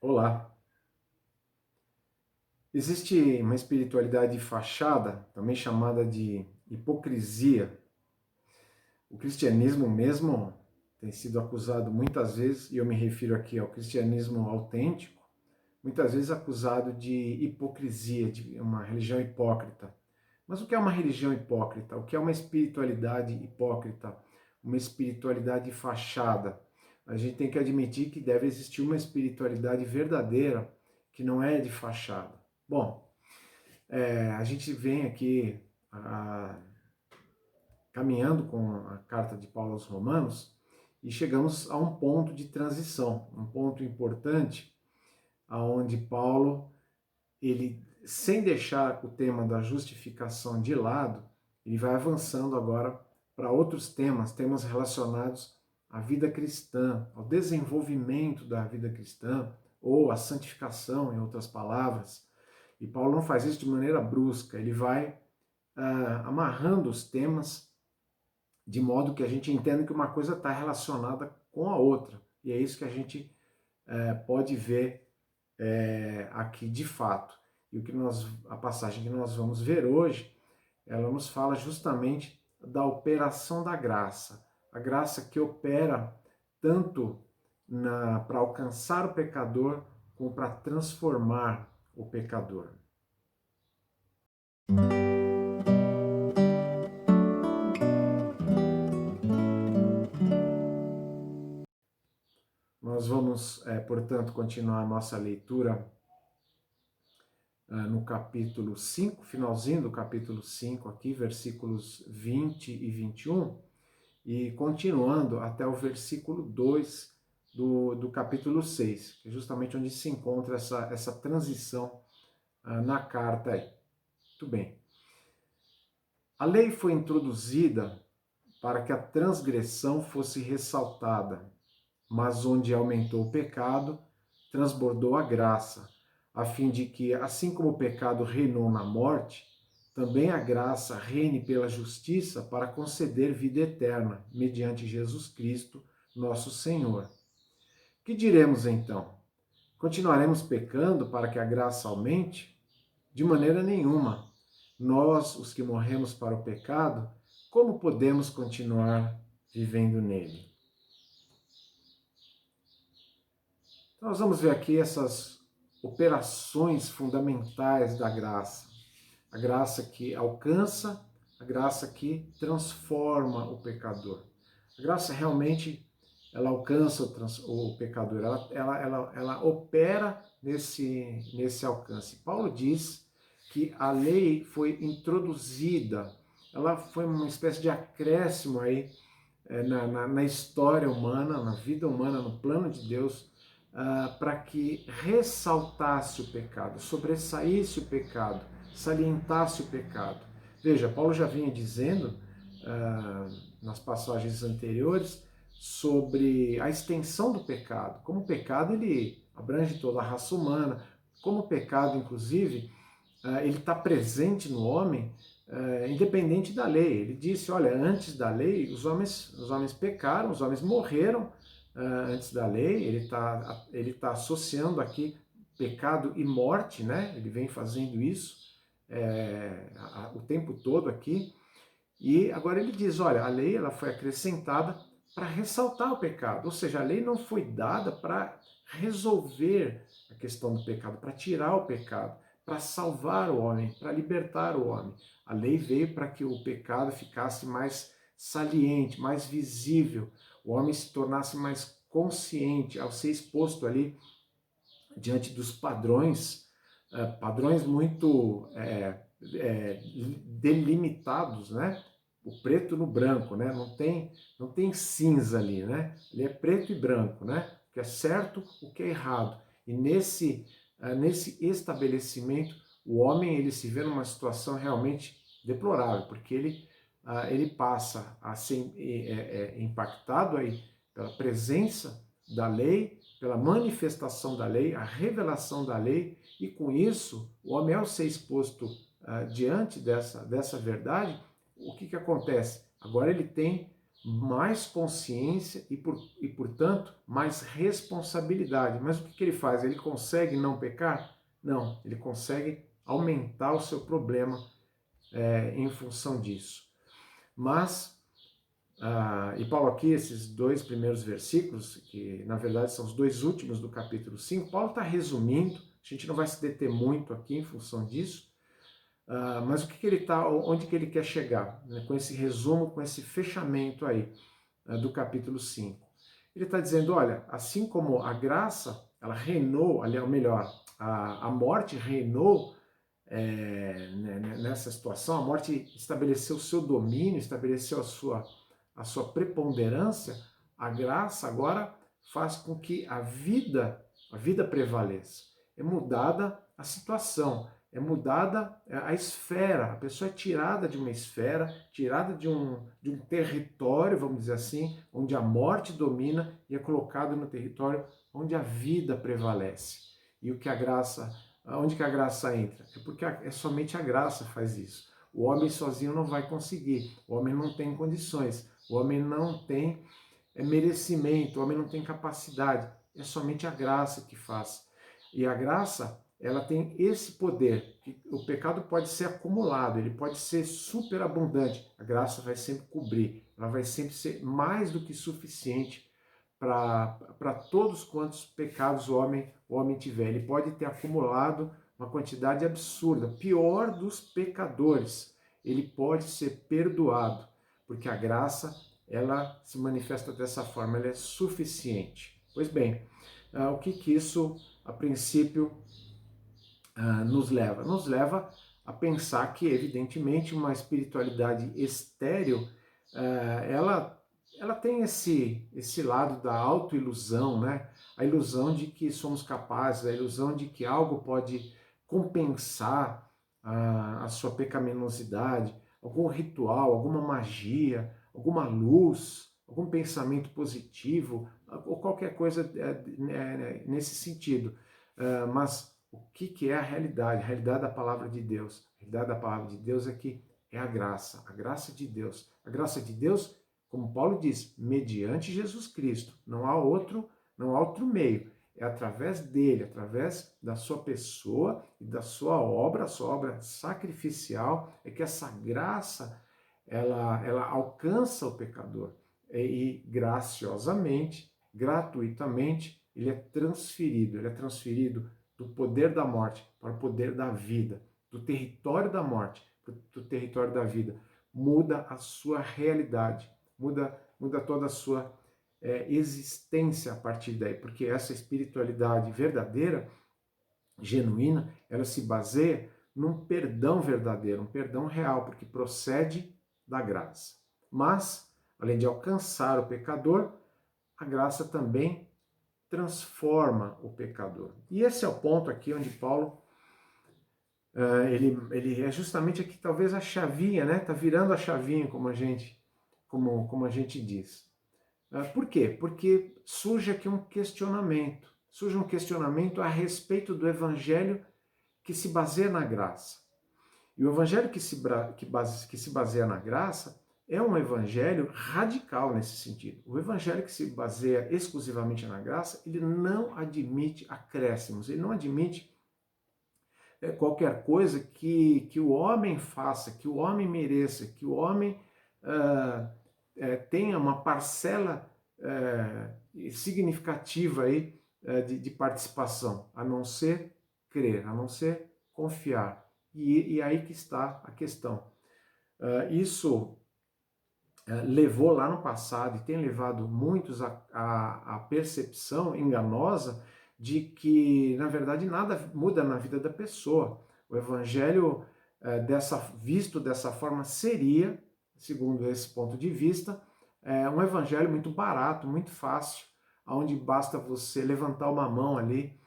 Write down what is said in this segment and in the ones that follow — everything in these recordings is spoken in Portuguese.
Olá! Existe uma espiritualidade de fachada, também chamada de hipocrisia. O cristianismo mesmo tem sido acusado muitas vezes, e eu me refiro aqui ao cristianismo autêntico, muitas vezes acusado de hipocrisia, de uma religião hipócrita. Mas o que é uma religião hipócrita? O que é uma espiritualidade hipócrita? Uma espiritualidade de fachada? A gente tem que admitir que deve existir uma espiritualidade verdadeira que não é de fachada. Bom, a gente vem aqui caminhando com a carta de Paulo aos Romanos e chegamos a um ponto de transição, um ponto importante, aonde Paulo, ele, sem deixar o tema da justificação de lado, ele vai avançando agora para outros temas relacionados à vida cristã, ao desenvolvimento da vida cristã, ou à santificação, em outras palavras. E Paulo não faz isso de maneira brusca, ele vai amarrando os temas de modo que a gente entenda que uma coisa está relacionada com a outra. E é isso que a gente pode ver aqui de fato. E a passagem que nós vamos ver hoje, ela nos fala justamente da operação da graça. A graça que opera tanto para alcançar o pecador, como para transformar o pecador. Nós vamos, portanto, continuar a nossa leitura no capítulo 5, finalzinho do capítulo 5 aqui, versículos 20 e 21, e continuando até o versículo 2 do capítulo 6, que é justamente onde se encontra essa transição na carta aí. Muito bem. A lei foi introduzida para que a transgressão fosse ressaltada, mas onde aumentou o pecado, transbordou a graça, a fim de que, assim como o pecado reinou na morte, também a graça reine pela justiça para conceder vida eterna, mediante Jesus Cristo, nosso Senhor. Que diremos então? Continuaremos pecando para que a graça aumente? De maneira nenhuma. Nós, os que morremos para o pecado, como podemos continuar vivendo nele? Então, nós vamos ver aqui essas operações fundamentais da graça. A graça que alcança, a graça que transforma o pecador. A graça realmente, ela alcança o pecador, ela opera nesse alcance. Paulo diz que a lei foi introduzida, ela foi uma espécie de acréscimo aí na história humana, na vida humana, no plano de Deus, para que ressaltasse o pecado, sobressaísse o pecado, salientasse o pecado. Veja, Paulo já vinha dizendo nas passagens anteriores sobre a extensão do pecado, como o pecado ele abrange toda a raça humana, como o pecado, inclusive, ele está presente no homem independente da lei. Ele disse, olha, antes da lei, os homens pecaram, os homens morreram antes da lei. Ele tá associando aqui pecado e morte, né? Ele vem fazendo isso o tempo todo aqui. E agora ele diz, olha, a lei ela foi acrescentada para ressaltar o pecado, ou seja, a lei não foi dada para resolver a questão do pecado, para tirar o pecado, para salvar o homem, para libertar o homem. A lei veio para que o pecado ficasse mais saliente, mais visível, o homem se tornasse mais consciente ao ser exposto ali diante dos padrões muito delimitados, né? O preto no branco, né? Não tem cinza ali, né? Ele é preto e branco, né? O que é certo, o que é errado. E nesse estabelecimento, o homem ele se vê numa situação realmente deplorável, porque ele passa a ser impactado aí pela presença da lei, pela manifestação da lei, a revelação da lei, e com isso, o homem, ao ser exposto diante dessa verdade, o que acontece? Agora ele tem mais consciência e, portanto, mais responsabilidade. Mas o que ele faz? Ele consegue não pecar? Não, ele consegue aumentar o seu problema em função disso. Mas, e Paulo aqui, esses 2 primeiros versículos, que na verdade são os 2 últimos do capítulo 5, Paulo está resumindo, a gente não vai se deter muito aqui em função disso, mas o que ele tá, onde que ele quer chegar, né, com esse resumo, com esse fechamento aí do capítulo 5. Ele está dizendo, olha, assim como a graça, ela reinou, ou melhor, a morte reinou nessa situação, a morte estabeleceu o seu domínio, estabeleceu a sua preponderância, a graça agora faz com que a vida prevaleça. É mudada a situação, é mudada a esfera, a pessoa é tirada de uma esfera, tirada de um território, vamos dizer assim, onde a morte domina e é colocado no território onde a vida prevalece. E o que a graça, onde que a graça entra? É porque é somente a graça faz isso. O homem sozinho não vai conseguir, o homem não tem condições, o homem não tem merecimento, o homem não tem capacidade, é somente a graça que faz. E a graça, ela tem esse poder, que o pecado pode ser acumulado, ele pode ser superabundante, a graça vai sempre cobrir, ela vai sempre ser mais do que suficiente para todos quantos pecados o homem tiver. Ele pode ter acumulado uma quantidade absurda, pior dos pecadores, ele pode ser perdoado, porque a graça, ela se manifesta dessa forma, ela é suficiente. Pois bem, o que isso, a princípio, nos leva? Nos leva a pensar que, evidentemente, uma espiritualidade estéril, ela tem esse lado da autoilusão, né? A ilusão de que somos capazes, a ilusão de que algo pode compensar a sua pecaminosidade, algum ritual, alguma magia, alguma luz, algum pensamento positivo, ou qualquer coisa nesse sentido. Mas o que é a realidade? A realidade da palavra de Deus. A realidade da palavra de Deus é que é a graça de Deus. A graça de Deus, como Paulo diz, mediante Jesus Cristo. Não há outro meio. É através dele, através da sua pessoa e da sua obra sacrificial, é que essa graça ela alcança o pecador. E graciosamente, gratuitamente, ele é transferido do poder da morte para o poder da vida, do território da morte para o território da vida. Muda a sua realidade, muda toda a sua existência a partir daí, porque essa espiritualidade verdadeira, genuína, ela se baseia num perdão verdadeiro, um perdão real, porque procede da graça. Mas, além de alcançar o pecador, a graça também transforma o pecador. E esse é o ponto aqui onde Paulo, ele é justamente aqui talvez a chavinha, né? Tá virando a chavinha, como a gente diz. Por quê? Porque surge aqui um questionamento. Surge um questionamento a respeito do evangelho que se baseia na graça. E o evangelho que se baseia na graça é um evangelho radical nesse sentido. O evangelho que se baseia exclusivamente na graça, ele não admite acréscimos, ele não admite qualquer coisa que o homem faça, que o homem mereça, que o homem tenha uma parcela significativa aí, de participação, a não ser crer, a não ser confiar. E aí que está a questão. Isso levou lá no passado e tem levado muitos à percepção enganosa de que, na verdade, nada muda na vida da pessoa. O evangelho, visto dessa forma, seria, segundo esse ponto de vista, um evangelho muito barato, muito fácil, onde basta você levantar uma mão ali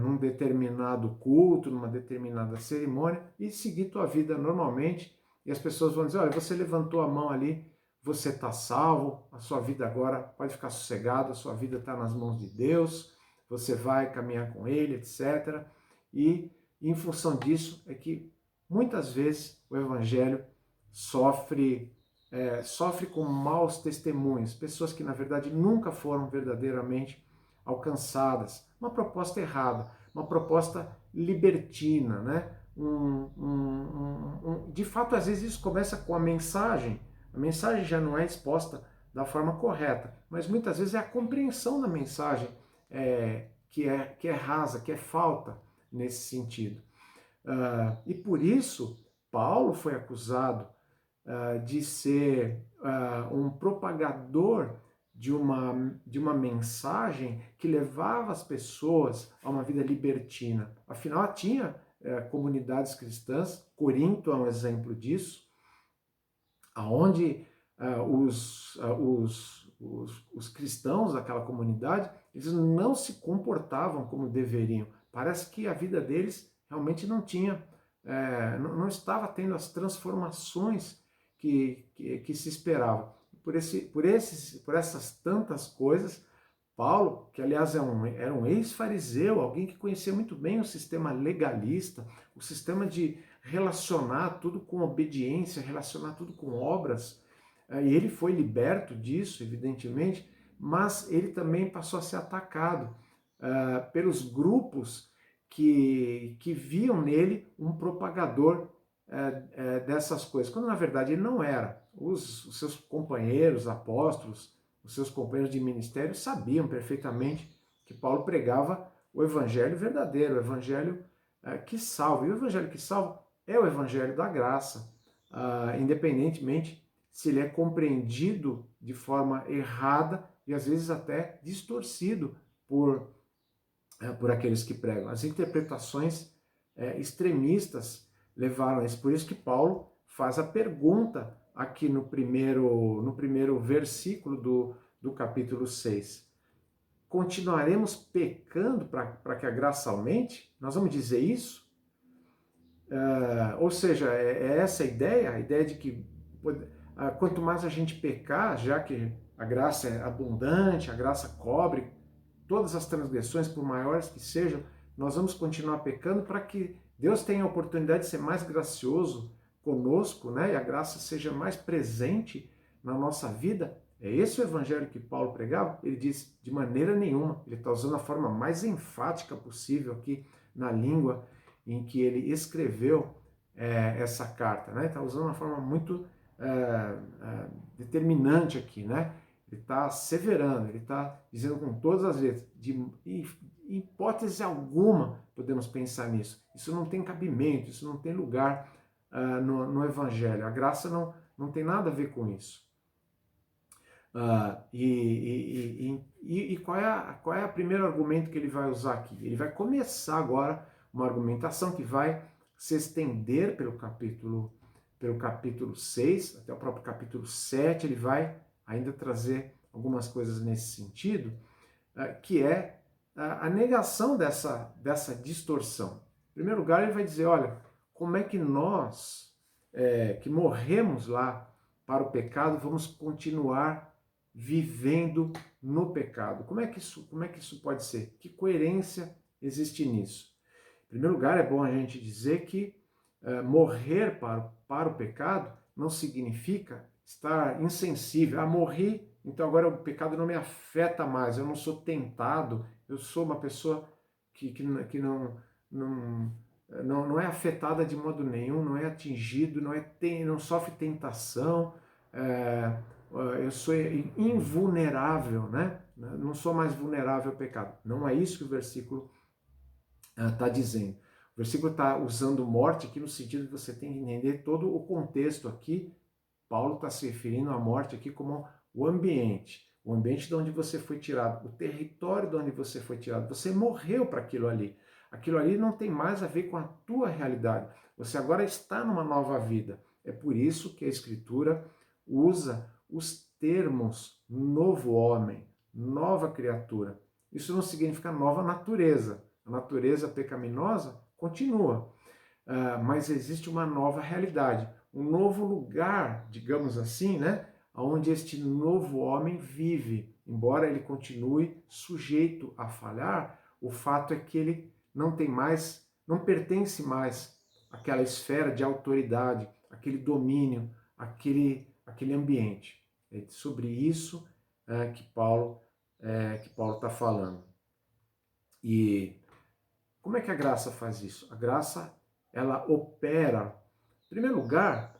num determinado culto, numa determinada cerimônia e seguir tua vida normalmente. E as pessoas vão dizer, olha, você levantou a mão ali, você está salvo, a sua vida agora pode ficar sossegada, a sua vida está nas mãos de Deus, você vai caminhar com Ele, etc. E em função disso é que muitas vezes o Evangelho sofre sofre com maus testemunhos, pessoas que na verdade nunca foram verdadeiramente alcançadas. Uma proposta errada, uma proposta libertina, né? De fato, às vezes isso começa com a mensagem já não é exposta da forma correta, mas muitas vezes é a compreensão da mensagem que é rasa, que é falta nesse sentido. E por isso, Paulo foi acusado de ser um propagador de uma mensagem que levava as pessoas a uma vida libertina. Afinal, tinha comunidades cristãs, Corinto é um exemplo disso, onde os cristãos daquela comunidade, eles não se comportavam como deveriam. Parece que a vida deles realmente não tinha, não estava tendo as transformações que se esperava. Por essas tantas coisas, Paulo, que aliás era um ex-fariseu, alguém que conhecia muito bem o sistema legalista, o sistema de relacionar tudo com obediência, relacionar tudo com obras, e ele foi liberto disso, evidentemente, mas ele também passou a ser atacado pelos grupos que viam nele um propagador dessas coisas, quando na verdade ele não era. Os seus companheiros apóstolos, os seus companheiros de ministério sabiam perfeitamente que Paulo pregava o evangelho verdadeiro, o evangelho que salva. E o evangelho que salva é o evangelho da graça, independentemente se ele é compreendido de forma errada e às vezes até distorcido por aqueles que pregam. As interpretações extremistas levaram a isso. Por isso que Paulo faz a pergunta aqui no primeiro versículo do capítulo 6. Continuaremos pecando para que a graça aumente? Nós vamos dizer isso? Ou seja, é essa a ideia de que quanto mais a gente pecar, já que a graça é abundante, a graça cobre todas as transgressões, por maiores que sejam, nós vamos continuar pecando para que Deus tenha a oportunidade de ser mais gracioso conosco, né? E a graça seja mais presente na nossa vida. É esse o evangelho que Paulo pregava? Ele diz, de maneira nenhuma. Ele está usando a forma mais enfática possível aqui na língua em que ele escreveu essa carta, né? Está usando uma forma muito determinante aqui, né? Ele está asseverando, ele está dizendo com todas as letras, de hipótese alguma podemos pensar nisso. Isso não tem cabimento, isso não tem lugar no Evangelho. A graça não tem nada a ver com isso. E qual é o primeiro argumento que ele vai usar aqui? Ele vai começar agora uma argumentação que vai se estender pelo capítulo 6, até o próprio capítulo 7, ele vai ainda trazer algumas coisas nesse sentido, que é a negação dessa distorção. Em primeiro lugar, ele vai dizer, olha, como é que nós, que morremos lá para o pecado, vamos continuar vivendo no pecado? Como é que isso pode ser? Que coerência existe nisso? Em primeiro lugar, é bom a gente dizer que morrer para o pecado não significa estar insensível. Morri, então agora o pecado não me afeta mais, eu não sou tentado, eu sou uma pessoa que não é afetada de modo nenhum, não é atingido, não sofre tentação, eu sou invulnerável, né? Não sou mais vulnerável ao pecado. Não é isso que o versículo está dizendo. O versículo está usando morte aqui no sentido que você tem que entender todo o contexto aqui. Paulo está se referindo à morte aqui como o ambiente de onde você foi tirado, o território de onde você foi tirado. Você morreu para aquilo ali. Aquilo ali não tem mais a ver com a tua realidade. Você agora está numa nova vida. É por isso que a Escritura usa os termos novo homem, nova criatura. Isso não significa nova natureza. A natureza pecaminosa continua, mas existe uma nova realidade, um novo lugar, digamos assim, né, onde este novo homem vive. Embora ele continue sujeito a falhar, o fato é que ele não pertence mais àquela esfera de autoridade, aquele domínio, aquele ambiente. É sobre isso que Paulo está falando. E como é que a graça faz isso? A graça, ela opera, em primeiro lugar,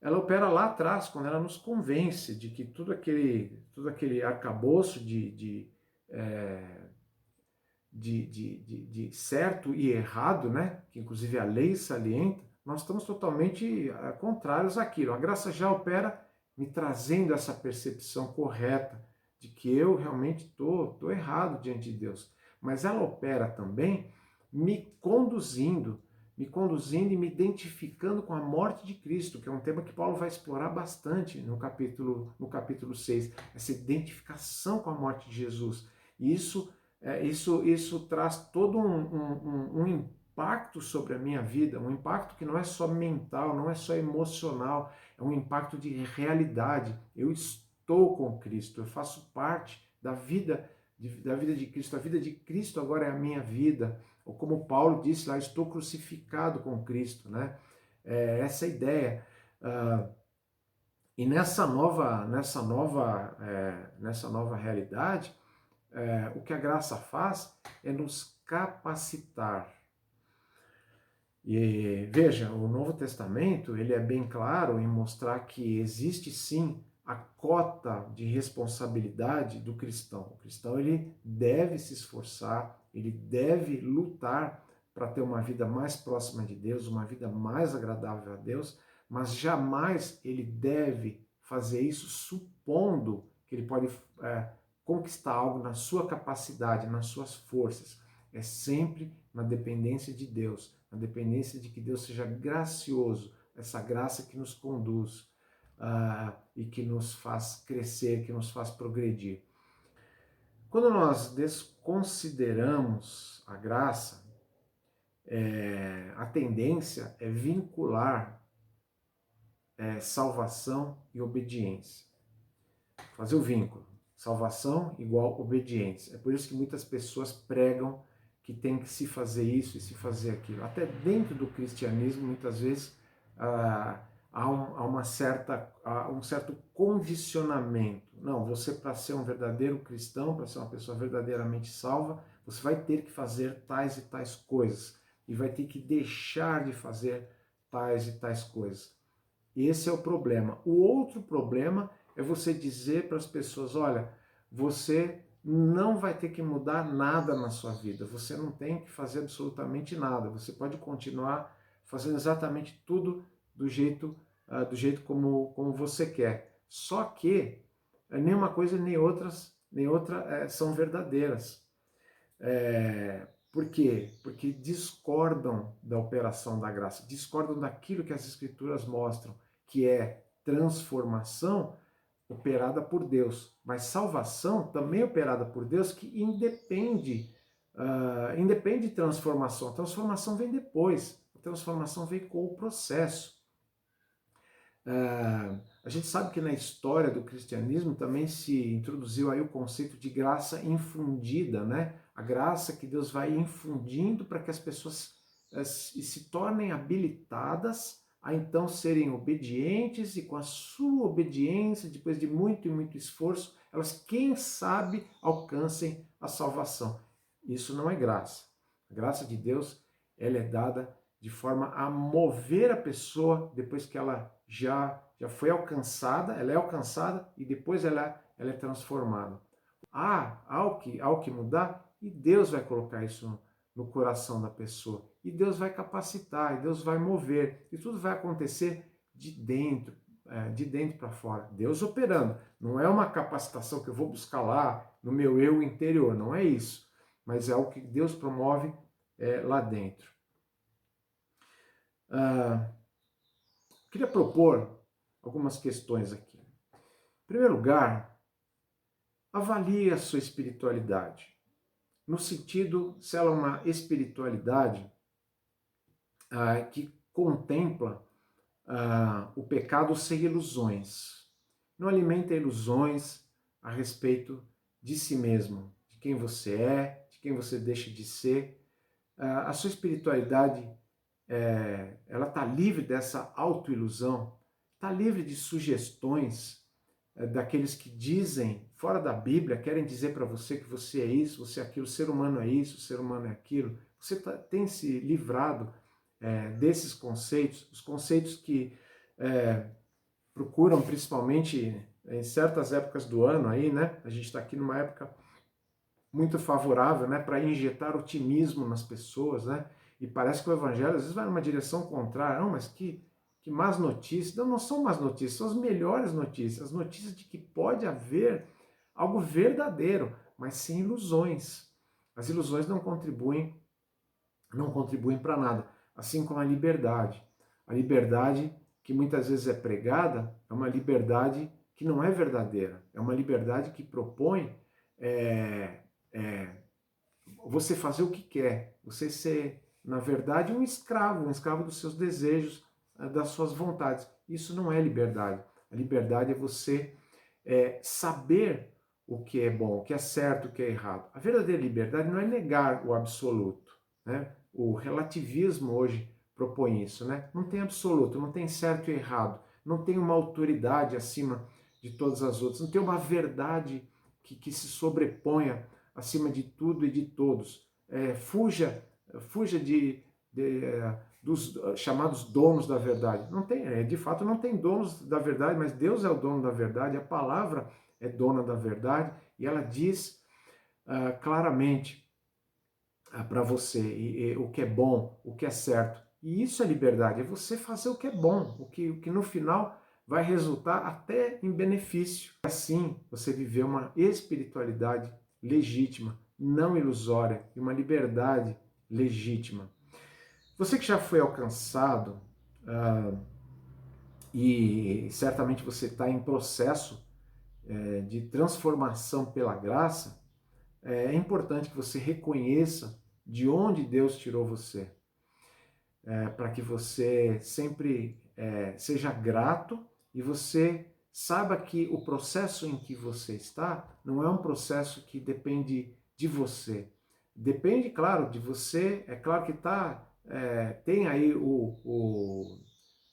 ela opera lá atrás, quando ela nos convence de que todo aquele arcabouço de certo e errado, né, que inclusive a lei salienta, nós estamos totalmente contrários àquilo. A graça já opera me trazendo essa percepção correta de que eu realmente tô errado diante de Deus. Mas ela opera também me conduzindo e me identificando com a morte de Cristo, que é um tema que Paulo vai explorar bastante no capítulo 6, essa identificação com a morte de Jesus. E isso traz todo um impacto sobre a minha vida, um impacto que não é só mental, não é só emocional, é um impacto de realidade. Eu estou com Cristo, eu faço parte da vida de Cristo. A vida de Cristo agora é a minha vida. Ou como Paulo disse lá, estou crucificado com Cristo, né? Essa ideia. E nessa nova realidade, o que a graça faz é nos capacitar. E veja, o Novo Testamento ele é bem claro em mostrar que existe sim a cota de responsabilidade do cristão. O cristão ele deve se esforçar, ele deve lutar para ter uma vida mais próxima de Deus, uma vida mais agradável a Deus, mas jamais ele deve fazer isso supondo que ele pode conquistar algo na sua capacidade, nas suas forças. É sempre na dependência de Deus, na dependência de que Deus seja gracioso, essa graça que nos conduz e que nos faz crescer, que nos faz progredir. Quando nós desconsideramos a graça, a tendência é vincular salvação e obediência. Fazer o vínculo. Salvação igual obediência. É por isso que muitas pessoas pregam que tem que se fazer isso e se fazer aquilo. Até dentro do cristianismo, muitas vezes, há um certo condicionamento. Não, você para ser um verdadeiro cristão, para ser uma pessoa verdadeiramente salva, você vai ter que fazer tais e tais coisas. E vai ter que deixar de fazer tais e tais coisas. Esse é o problema. O outro problema é você dizer para as pessoas, olha, você não vai ter que mudar nada na sua vida, você não tem que fazer absolutamente nada, você pode continuar fazendo exatamente tudo do jeito como você quer. Só que nenhuma coisa nem outra são verdadeiras. Por quê? Porque discordam da operação da graça, discordam daquilo que as Escrituras mostram, que é transformação operada por Deus, mas salvação também operada por Deus, que independe de transformação. A transformação vem depois, a transformação vem com o processo. A gente sabe que na história do cristianismo também se introduziu aí o conceito de graça infundida, né? A graça que Deus vai infundindo para que as pessoas se tornem habilitadas a então serem obedientes, e com a sua obediência, depois de muito e muito esforço, elas, quem sabe, alcancem a salvação. Isso não é graça. A graça de Deus, ela é dada de forma a mover a pessoa depois que ela já foi alcançada, ela é alcançada e depois ela é transformada. Há o que mudar, e Deus vai colocar isso no coração da pessoa. E Deus vai capacitar, e Deus vai mover. E tudo vai acontecer de dentro para fora. Deus operando. Não é uma capacitação que eu vou buscar lá no meu eu interior, não é isso. Mas é o que Deus promove lá dentro. Queria propor algumas questões aqui. Em primeiro lugar, avalie a sua espiritualidade. No sentido, se ela é uma espiritualidade que contempla o pecado sem ilusões. Não alimenta ilusões a respeito de si mesmo, de quem você é, de quem você deixa de ser. A sua espiritualidade ela está livre dessa autoilusão, está livre de sugestões daqueles que dizem, fora da Bíblia, querem dizer para você que você é isso, você é aquilo, o ser humano é isso, o ser humano é aquilo. Você tem se livrado desses conceitos, os conceitos que procuram, principalmente em certas épocas do ano aí, né? A gente está aqui numa época muito favorável, né, para injetar otimismo nas pessoas, né? E parece que o evangelho às vezes vai numa direção contrária. Não, mas que más notícias. Não, não são más notícias, são as melhores notícias. As notícias de que pode haver algo verdadeiro, mas sem ilusões. As ilusões não contribuem para nada. Assim como a liberdade. A liberdade que muitas vezes é pregada é uma liberdade que não é verdadeira. É uma liberdade que propõe você fazer o que quer, você ser, na verdade, um escravo dos seus desejos, das suas vontades. Isso não é liberdade. A liberdade é você saber o que é bom, o que é certo, o que é errado. A verdadeira liberdade não é negar o absoluto, né? O relativismo hoje propõe isso, né? Não tem absoluto, não tem certo e errado, não tem uma autoridade acima de todas as outras, não tem uma verdade que se sobreponha acima de tudo e de todos. Fuja dos chamados donos da verdade. Não tem, de fato, não tem donos da verdade, mas Deus é o dono da verdade, a palavra é dona da verdade e ela diz claramente para você o que é bom, o que é certo. E isso é liberdade, é você fazer o que é bom, o que no final vai resultar até em benefício. Assim, você viver uma espiritualidade legítima, não ilusória, e uma liberdade legítima. Você que já foi alcançado, e certamente você está em processo de transformação pela graça, é importante que você reconheça de onde Deus tirou você, para que você sempre seja grato e você saiba que o processo em que você está não é um processo que depende de você. Depende, claro, de você. É claro que tem aí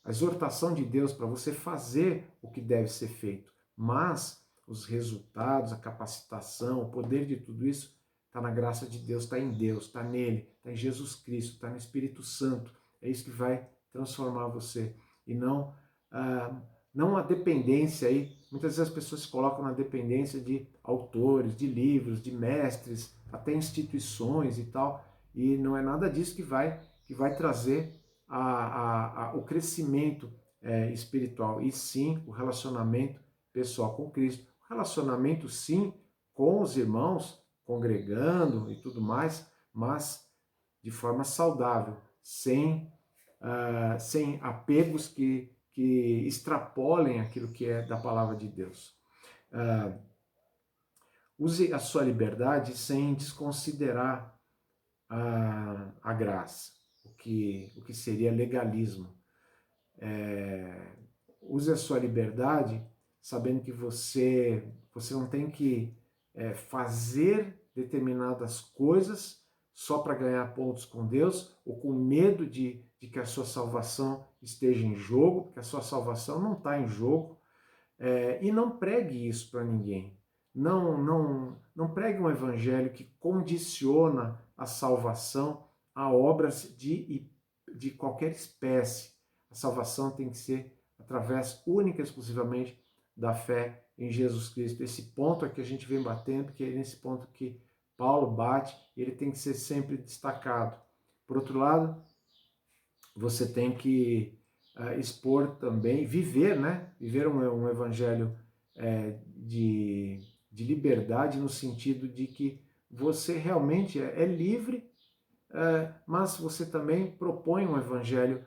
a exortação de Deus para você fazer o que deve ser feito, mas os resultados, a capacitação, o poder de tudo isso está na graça de Deus, está em Deus, está nele, está em Jesus Cristo, está no Espírito Santo. É isso que vai transformar você e não a dependência aí. Muitas vezes as pessoas se colocam na dependência de autores, de livros, de mestres, até instituições e tal, e não é nada disso que vai trazer o crescimento espiritual, e sim o relacionamento pessoal com Cristo. O relacionamento, sim, com os irmãos, congregando e tudo mais, mas de forma saudável, sem apegos que extrapolem aquilo que é da palavra de Deus. Use a sua liberdade sem desconsiderar a graça, o que seria legalismo. Use a sua liberdade sabendo que você não tem que fazer determinadas coisas só para ganhar pontos com Deus, ou com medo de que a sua salvação esteja em jogo, porque a sua salvação não está em jogo. E não pregue isso para ninguém. Não pregue um evangelho que condiciona a salvação a obras de qualquer espécie. A salvação tem que ser através única e exclusivamente da fé em Jesus Cristo. Esse ponto é que a gente vem batendo, que é nesse ponto que Paulo bate, ele tem que ser sempre destacado. Por outro lado, você tem que expor também, viver, né? Viver um evangelho de liberdade, no sentido de que você realmente é livre, mas você também propõe um evangelho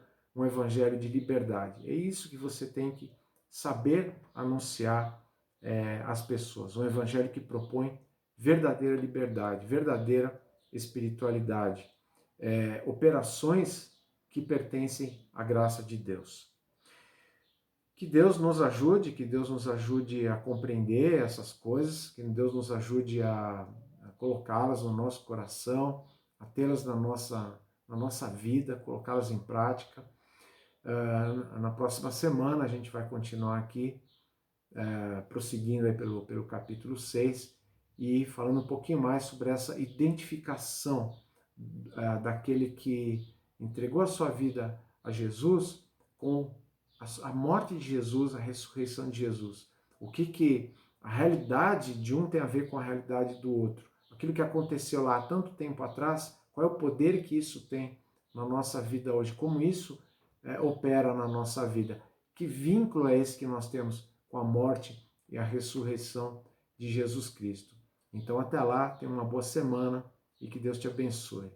de liberdade. É isso que você tem que saber anunciar às pessoas. Um evangelho que propõe verdadeira liberdade, verdadeira espiritualidade, operações que pertencem à graça de Deus. Que Deus nos ajude a compreender essas coisas, que Deus nos ajude a colocá-las no nosso coração, a tê-las na nossa vida, colocá-las em prática. Na próxima semana a gente vai continuar aqui, prosseguindo aí pelo capítulo 6 e falando um pouquinho mais sobre essa identificação daquele que entregou a sua vida a Jesus com a morte de Jesus, a ressurreição de Jesus. O que a realidade de um tem a ver com a realidade do outro. Aquilo que aconteceu lá há tanto tempo atrás, qual é o poder que isso tem na nossa vida hoje? Como isso opera na nossa vida? Que vínculo é esse que nós temos com a morte e a ressurreição de Jesus Cristo? Então, até lá, tenha uma boa semana e que Deus te abençoe.